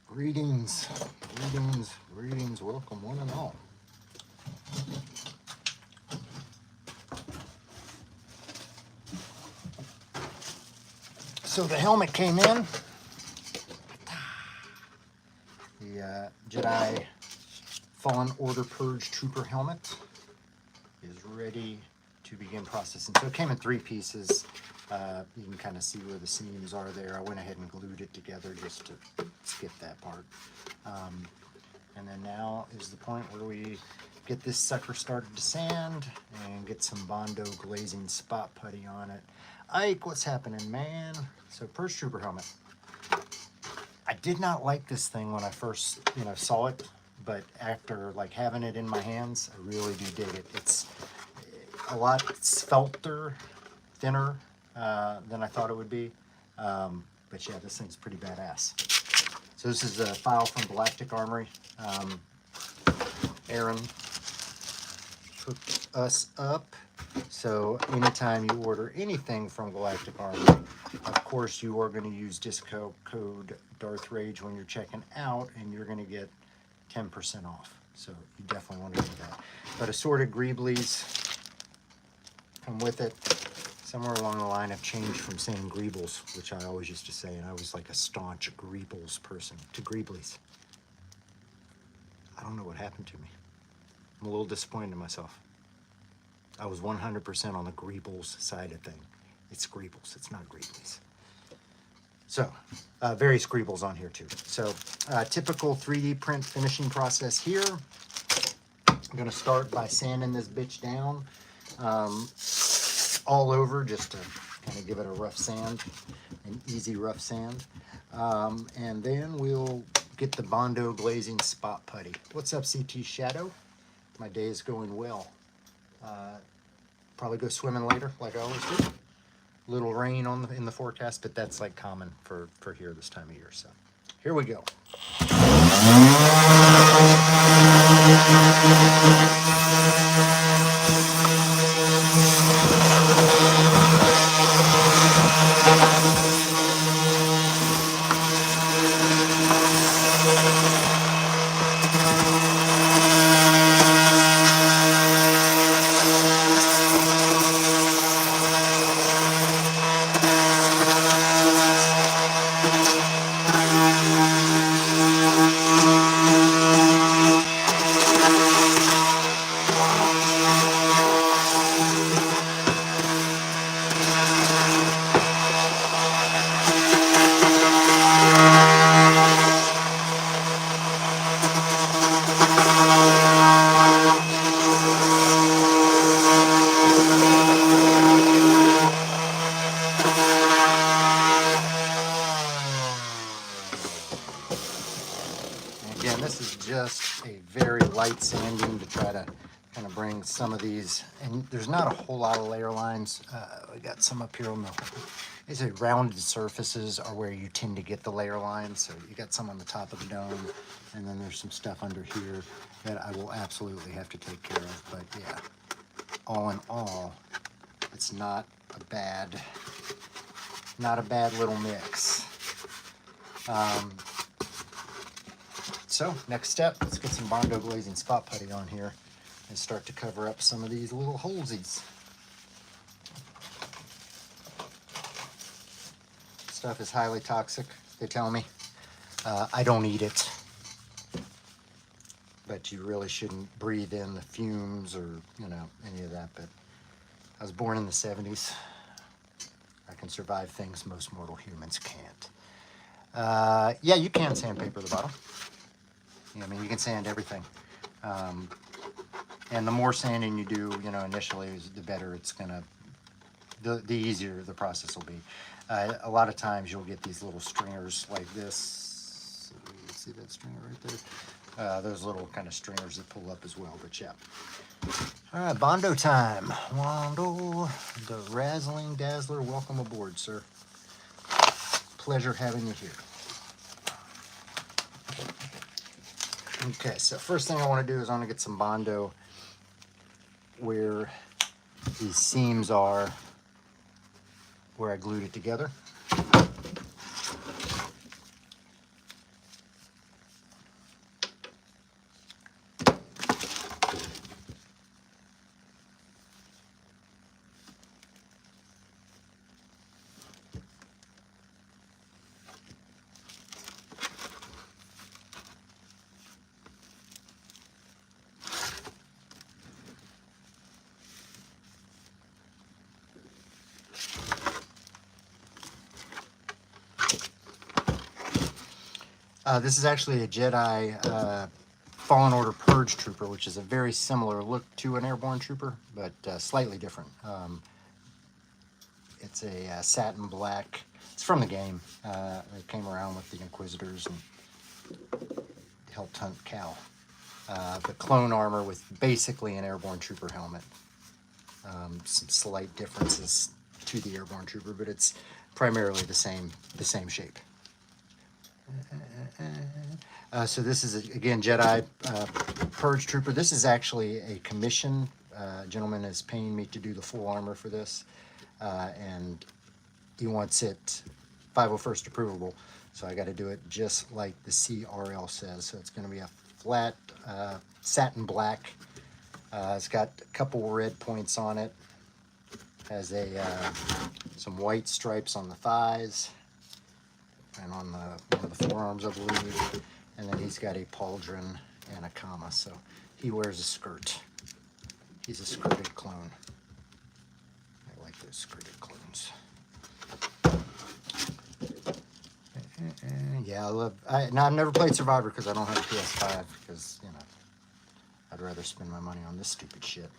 Greetings, greetings, greetings. Welcome, one and all. So the helmet came in. The Jedi Fallen Order Purge Trooper helmet is ready to begin processing. So it came in 3 pieces. You can kind of see where the seams are there. I went ahead and glued it together just to skip that part. And then now is the point where we get this sucker started to sand and get some Bondo glazing spot putty on it. Ike, what's happening, man? So Purge Trooper helmet. I did not like this thing when I first, saw it, but after like having it in my hands, I really do dig it. It's a lot svelter, thinner than I thought it would be. But yeah, this thing's pretty badass. So this is a file from Galactic Armory. Aaron hooked us up. So anytime you order anything from Galactic Armory, of course you are going to use discount code Darth Rage when you're checking out, and you're going to get 10% off. So you definitely want to do that. But assorted Greeblies come with it. Somewhere along the line, I've changed from saying Greebles, which I always used to say, and I was like a staunch Greebles person, to Greeblies. I don't know what happened to me. I'm a little disappointed in myself. I was 100% on the Greebles side of thing. It's Greebles, it's not Greeblies. So, various Greebles on here too. So, typical 3D print finishing process here. I'm gonna start by sanding this bitch down all over, just to kind of give it a rough sand, an easy rough sand. And then we'll get the Bondo glazing spot putty. What's up, CT Shadow? My day is going well. Probably go swimming later, like I always do. Little rain in the forecast, but that's like common for here this time of year. So here we go. Again, this is just a very light sanding to try to kind of bring some of these, and there's not a whole lot of layer lines. We got some up here on the, they say rounded surfaces are where you tend to get the layer lines. So you got some on the top of the dome, and then there's some stuff under here that I will absolutely have to take care of. But yeah, all in all, it's not a bad little mix. So next step, let's get some Bondo glazing spot putty on here and start to cover up some of these little holesies. Stuff is highly toxic, they tell me. I don't eat it, but you really shouldn't breathe in the fumes or, any of that. But I was born in the 70s. I can survive things most mortal humans can't. Yeah, you can sandpaper the bottom. I mean, you can sand everything. And the more sanding you do, initially, the better it's gonna, the easier the process will be. A lot of times you'll get these little stringers like this. See that stringer right there? Those little kind of stringers that pull up as well, but yeah. All right, Bondo time. Bondo, the Razzling Dazzler, welcome aboard, sir. Pleasure having you here. Okay, so first thing I want to do is I want to get some Bondo where these seams are, where I glued it together. This is actually a Jedi Fallen Order Purge Trooper, which is a very similar look to an Airborne Trooper, but slightly different. It's a satin black. It's from the game. It came around with the Inquisitors and helped hunt Cal. The clone armor with basically an Airborne Trooper helmet. Some slight differences to the Airborne Trooper, but it's primarily the same shape. So this is, again, Jedi Purge Trooper. This is actually a commission. Gentleman is paying me to do the full armor for this, and he wants it 501st approvable. So I got to do it just like the CRL says. So it's going to be a flat satin black. It's got a couple red points on it. Has some white stripes on the thighs and on one of the forearms, I believe. And then he's got a pauldron and a comma, so he wears a skirt. He's a skirted clone. I like those skirted clones. Yeah, I've never played Survivor because I don't have a PS5, because, you know, I'd rather spend my money on this stupid shit.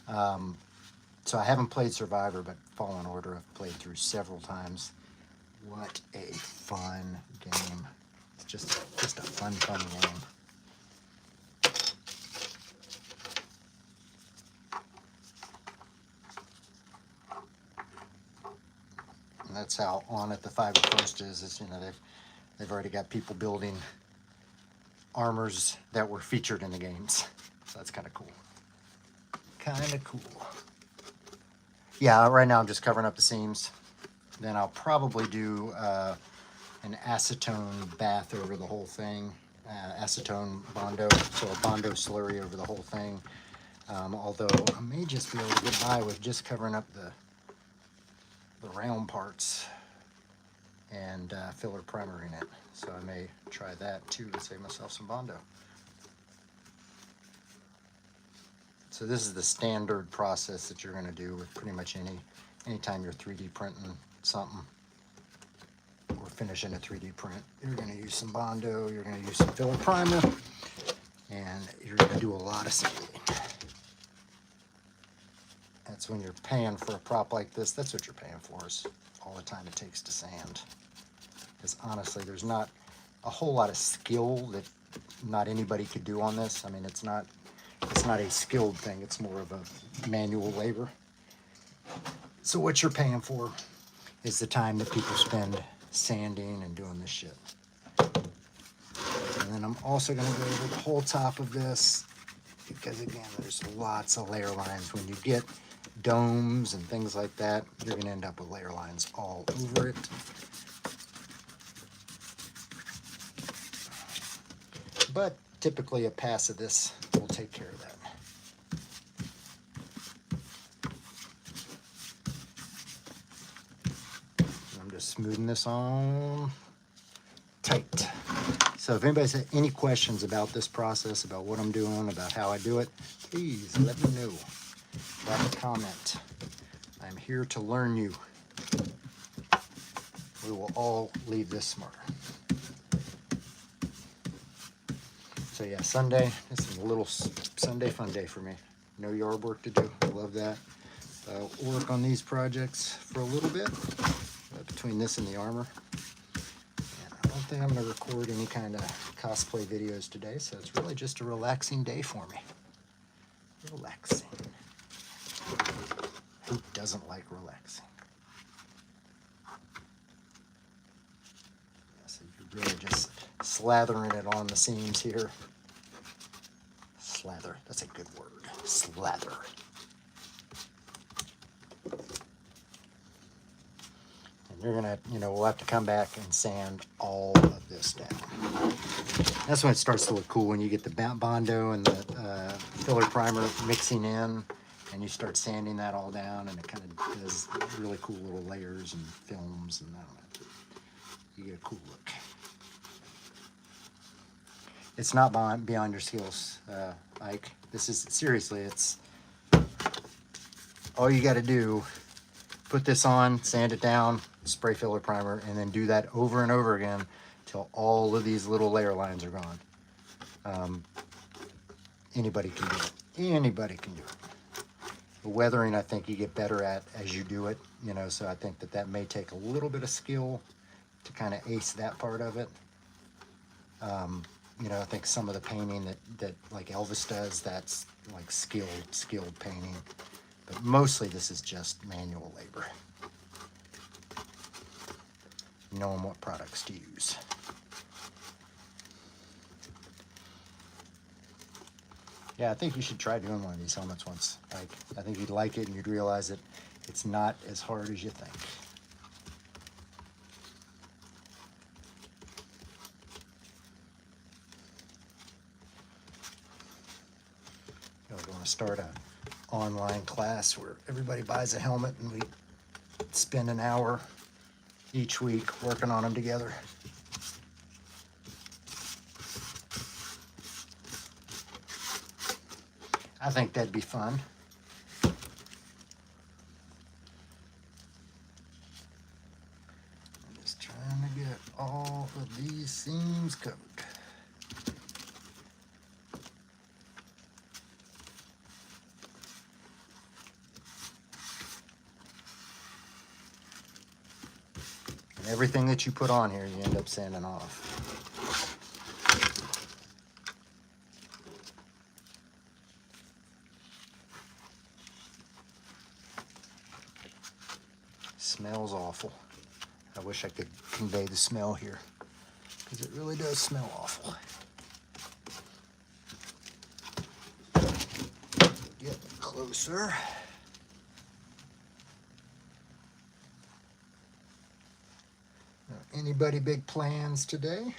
So I haven't played Survivor, but Fallen Order I've played through several times. What a fun game. It's just a fun game. And that's how on it the 501st is, you know, they've already got people building armors that were featured in the games. So that's kind of cool. Yeah, right now I'm just covering up the seams. Then I'll probably do an acetone bath over the whole thing. Acetone Bondo, so a Bondo slurry over the whole thing. Although I may just be able to get by with just covering up the round parts and filler primer in it. So I may try that too to save myself some Bondo. So this is the standard process that you're going to do with pretty much anytime you're 3D printing something or finishing a 3D print. You're going to use some Bondo, you're going to use some filler primer, and you're going to do a lot of sanding. That's when you're paying for a prop like this. That's what you're paying for, is all the time it takes to sand. Because honestly, there's not a whole lot of skill that not anybody could do on this. I mean, it's not a skilled thing. It's more of a manual labor. So what you're paying for is the time that people spend sanding and doing this shit. And then I'm also going to go over the whole top of this, because again, there's lots of layer lines. When you get domes and things like that, you're going to end up with layer lines all over it. But typically a pass of this will take care of that. I'm just smoothing this on tight. So if anybody has any questions about this process, about what I'm doing, about how I do it, please let me know. Drop a comment. I'm here to learn you. We will all leave this smarter. So yeah, Sunday, this is a little Sunday fun day for me. No yard work to do, love that. Work on these projects for a little bit, between this and the armor. And I don't think I'm gonna record any kind of cosplay videos today, so it's really just a relaxing day for me. Relaxing. Who doesn't like relaxing? Yeah, so you're really just slathering it on the seams here. Slather, that's a good word. Slather. And you're gonna, we'll have to come back and sand all of this down. That's when it starts to look cool, when you get the Bondo and the filler primer mixing in, and you start sanding that all down, and it kind of does really cool little layers and films, and you get a cool look. It's not beyond your skills, Ike. This is, seriously, it's all you got to do. Put this on, sand it down, spray filler primer, and then do that over and over again till all of these little layer lines are gone. Anybody can do it. Anybody can do it. The weathering, I think you get better at as you do it, you know, so I think that may take a little bit of skill to kind of ace that part of it. You know, I think some of the painting that like Elvis does, that's like skilled painting. But mostly this is just manual labor. Knowing what products to use. Yeah, I think you should try doing one of these helmets once. Like, I think you'd like it and you'd realize that it's not as hard as you think. You know, we're going to start an online class where everybody buys a helmet and we spend an hour each week working on them together. I think that'd be fun. I'm just trying to get all of these seams covered. And everything that you put on here, you end up sanding off. Smells awful. I wish I could convey the smell here, because it really does smell awful. Get closer. Anybody big plans today? I'm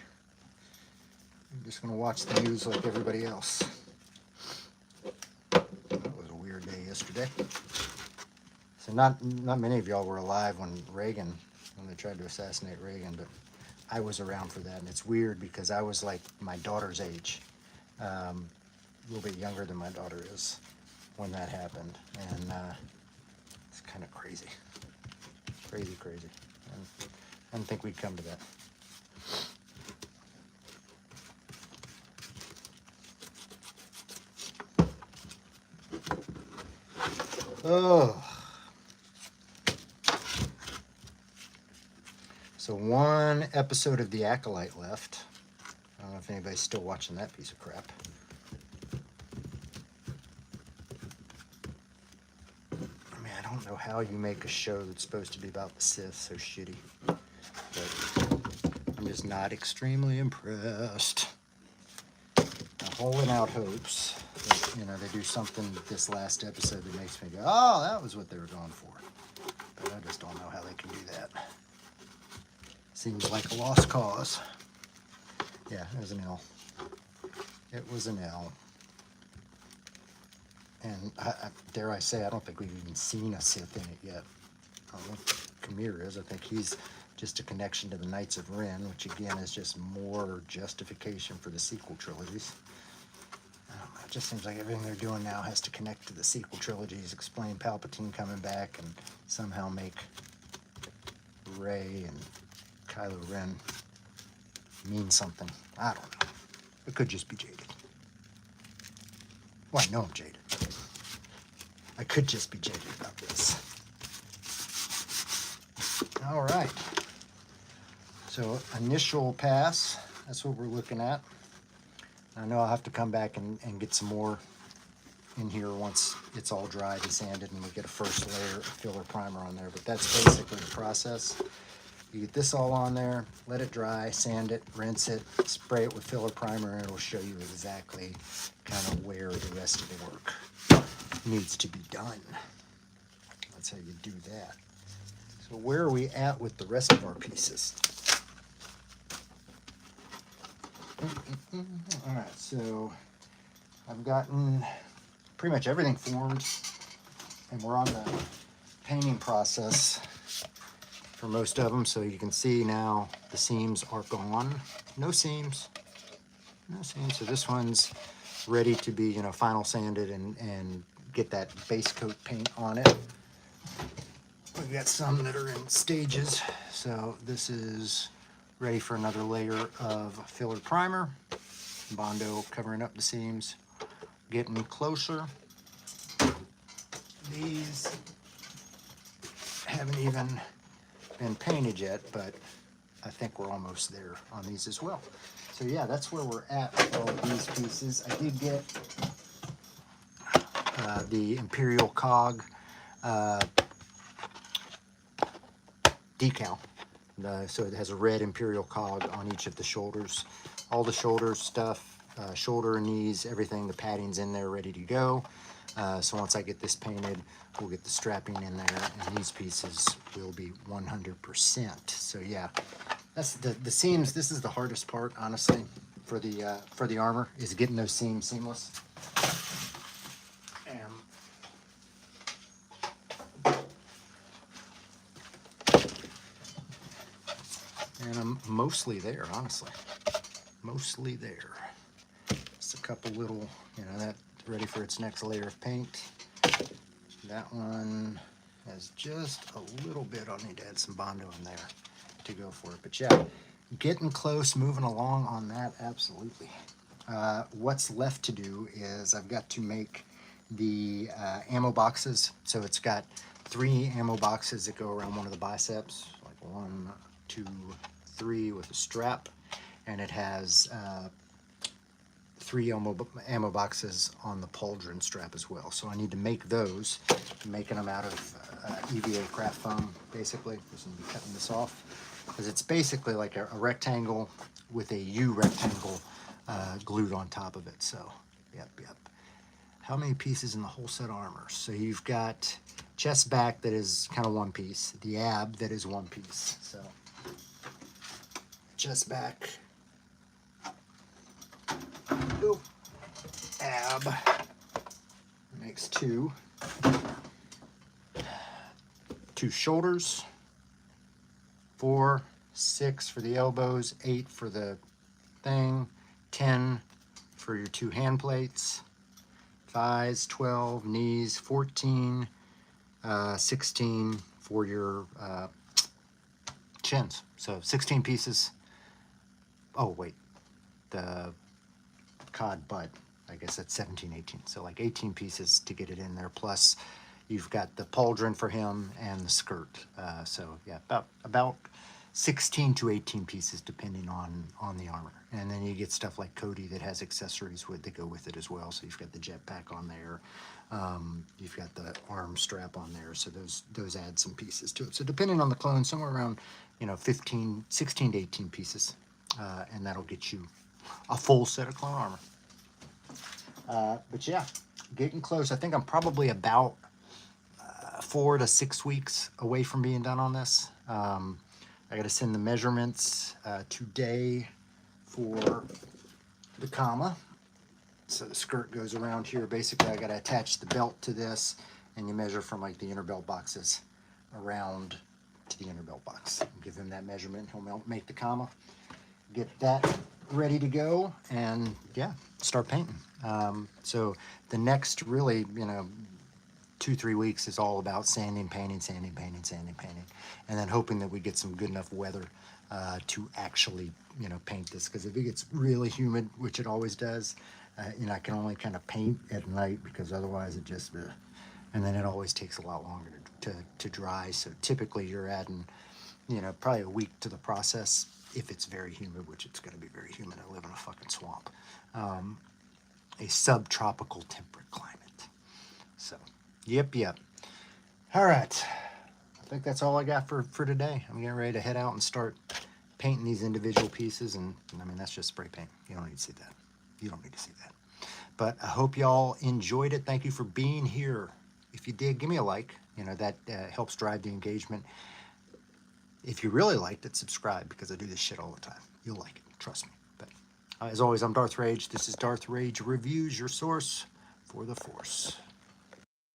just going to watch the news like everybody else. That was a weird day yesterday. So not many of y'all were alive when they tried to assassinate Reagan, but I was around for that. And it's weird because I was like my daughter's age, a little bit younger than my daughter is when that happened. And it's kind of crazy. Crazy. And I didn't think we'd come to that. Oh. So one episode of The Acolyte left. I don't know if anybody's still watching that piece of crap. I mean, I don't know how you make a show that's supposed to be about the Sith so shitty. But I'm just not extremely impressed. I'm holding out hopes that, you know, they do something with this last episode that makes me go, oh, that was what they were going for. But I just don't know how they can do that. Seems like a lost cause. Yeah, it was an L. It was an L. And dare I say, I don't think we've even seen a Sith in it yet. I don't think Khmer is. I think he's just a connection to the Knights of Ren, which again is just more justification for the sequel trilogies. I don't know, it just seems like everything they're doing now has to connect to the sequel trilogies, explain Palpatine coming back, and somehow make Rey and Kylo Ren mean something. I don't know. It could just be jaded. Well, I know I'm jaded. I could just be jaded about this. All right. So initial pass, that's what we're looking at. I know I'll have to come back and get some more in here once it's all dried and sanded and we get a first layer of filler primer on there. But that's basically the process. You get this all on there, let it dry, sand it, rinse it, spray it with filler primer, and it'll show you exactly kind of where the rest of the work needs to be done. That's how you do that. So where are we at with the rest of our pieces? All right, so I've gotten pretty much everything formed, and we're on the painting process for most of them. So you can see now the seams are gone. No seams. No seams. So this one's ready to be, you know, final sanded and get that base coat paint on it. We've got some that are in stages. So this is ready for another layer of filler primer. Bondo covering up the seams, getting closer. These haven't even been painted yet, but I think we're almost there on these as well. So yeah, that's where we're at with all of these pieces. I did get the Imperial Cog decal. So it has a red Imperial Cog on each of the shoulders. All the shoulder stuff, shoulder and knees, everything, the padding's in there ready to go. So once I get this painted, we'll get the strapping in there, and these pieces will be 100%. So yeah, that's the seams. This is the hardest part, honestly, for the armor, is getting those seams seamless. And I'm mostly there, honestly. Mostly there. Just a couple little, that ready for its next layer of paint. That one has just a little bit. I'll need to add some Bondo in there to go for it. But yeah, getting close, moving along on that, absolutely. What's left to do is I've got to make the ammo boxes. So it's got 3 ammo boxes that go around one of the biceps, like 1, 2, 3 with a strap, and it has 3 ammo boxes on the pauldron strap as well. So I need to make those. I'm making them out of EVA craft foam, basically. Just going to be cutting this off, because it's basically like a rectangle with a U rectangle glued on top of it. So, yep. How many pieces in the whole set of armor? So you've got chest back that is kind of one piece, the ab that is one piece. So chest back, ooh, ab makes 2. 2 shoulders, 4, 6 for the elbows, 8 for the thing, 10 for your 2 hand plates, thighs, 12, knees, 14, 16 for your chins. So 16 pieces. Oh, wait, the cod butt, I guess that's 17, 18. So like 18 pieces to get it in there. Plus you've got the pauldron for him and the skirt. So yeah, about 16 to 18 pieces depending on the armor. And then you get stuff like Cody that has accessories that go with it as well. So you've got the jetpack on there. You've got the arm strap on there. So those add some pieces to it. So depending on the clone, somewhere around 16 to 18 pieces. And that'll get you a full set of clone armor. But yeah, getting close. I think I'm probably about 4 to 6 weeks away from being done on this. I got to send the measurements today for the comma. So the skirt goes around here. Basically, I got to attach the belt to this, and you measure from like the inner belt boxes around to the inner belt box. Give him that measurement. He'll make the comma. Get that ready to go, and yeah, start painting. So the next really, 2-3 weeks is all about sanding, painting, and then hoping that we get some good enough weather to actually, paint this. Because if it gets really humid, which it always does, I can only kind of paint at night, because otherwise it just, and then it always takes a lot longer to dry. So typically you're adding, probably a week to the process if it's very humid, which it's going to be very humid. I live in a fucking swamp, a subtropical temperate climate. So. Yep. All right. I think that's all I got for today. I'm getting ready to head out and start painting these individual pieces. And I mean, that's just spray paint. You don't need to see that. You don't need to see that. But I hope y'all enjoyed it. Thank you for being here. If you did, give me a like. That helps drive the engagement. If you really liked it, subscribe, because I do this shit all the time. You'll like it. Trust me. But as always, I'm Darth Rage. This is Darth Rage Reviews, your source for the Force.